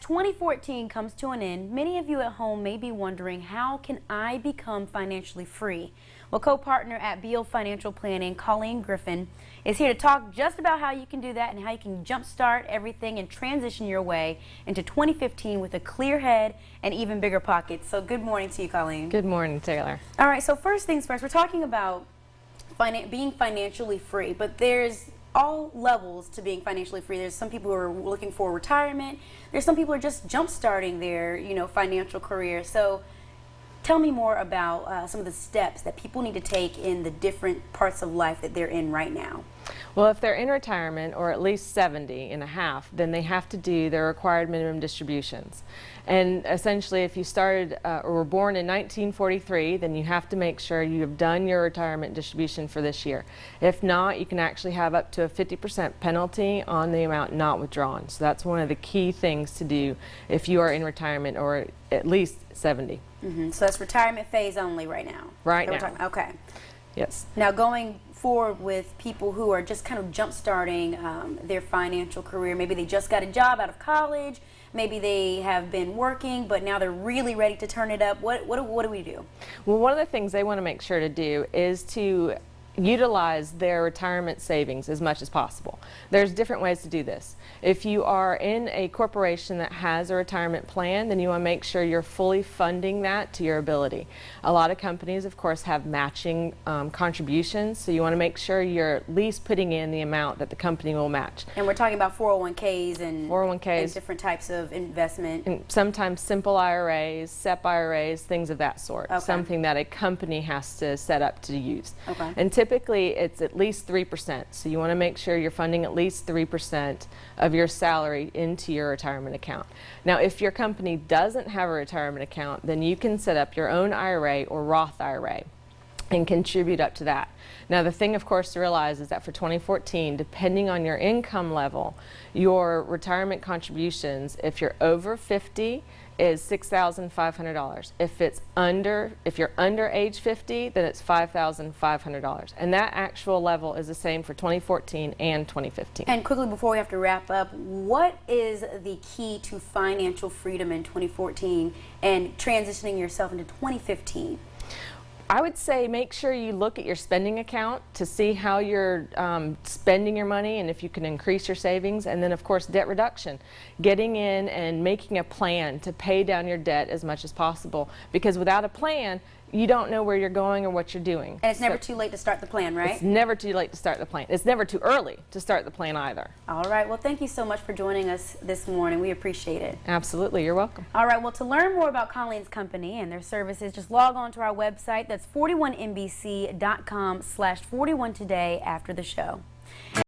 2014 comes to an end, many of you at home may be wondering, how can I become financially free? Well, co-partner at BEALL Financial Planning, Colleen Griffin, is here to talk just about how you can do that and how you can jumpstart everything and transition your way into 2015 with a clear head and even bigger pockets. So good morning to you, Colleen. Good morning, Taylor. All right, so first things first, we're talking about being financially free, but there's all levels to being financially free. There's some people who are looking for retirement. There's some people who are just jump-starting their, financial career. So tell me more about some of the steps that people need to take in the different parts of life that they're in right now. Well, if they're in retirement or at least 70 and a half, then they have to do their required minimum distributions. And essentially, if you started or were born in 1943, then you have to make sure you have done your retirement distribution for this year. If not, you can actually have up to a 50% penalty on the amount not withdrawn. So that's one of the key things to do if you are in retirement or at least 70. So that's retirement phase only right now? Right now. Okay. Yes. Now, going forward with people who are just kind of jump-starting their financial career, maybe they just got a job out of college, maybe they have been working, but now they're really ready to turn it up. What do we do? Well, one of the things they want to make sure to do is to utilize their retirement savings as much as possible. There's different ways to do this. If you are in a corporation that has a retirement plan, then you want to make sure you're fully funding that to your ability. A lot of companies, of course, have matching contributions, so you want to make sure you're at least putting in the amount that the company will match. And we're talking about 401ks and 401ks and different types of investment. And sometimes simple IRAs, SEP IRAs, things of that sort. Okay. Something that a company has to set up to use. Okay. And typically it's at least 3%, so you want to make sure you're funding at least 3% of your salary into your retirement account. Now, if your company doesn't have a retirement account, then you can set up your own IRA or Roth IRA and contribute up to that. Now, the thing, of course, to realize is that for 2014, depending on your income level, your retirement contributions, if you're over 50, is $6,500. If you're under age 50, then it's $5,500. And that actual level is the same for 2014 and 2015. And quickly, before we have to wrap up, what is the key to financial freedom in 2014 and transitioning yourself into 2015? I would say make sure you look at your spending account to see how you're spending your money and if you can increase your savings. And then, of course, debt reduction. Getting in and making a plan to pay down your debt as much as possible. Because without a plan, you don't know where you're going or what you're doing. And it's never too late to start the plan, right? It's never too late to start the plan. It's never too early to start the plan either. All right. Well, thank you so much for joining us this morning. We appreciate it. Absolutely. You're welcome. All right. Well, to learn more about Colleen's company and their services, just log on to our website. That's 41NBC.com/41today after the show.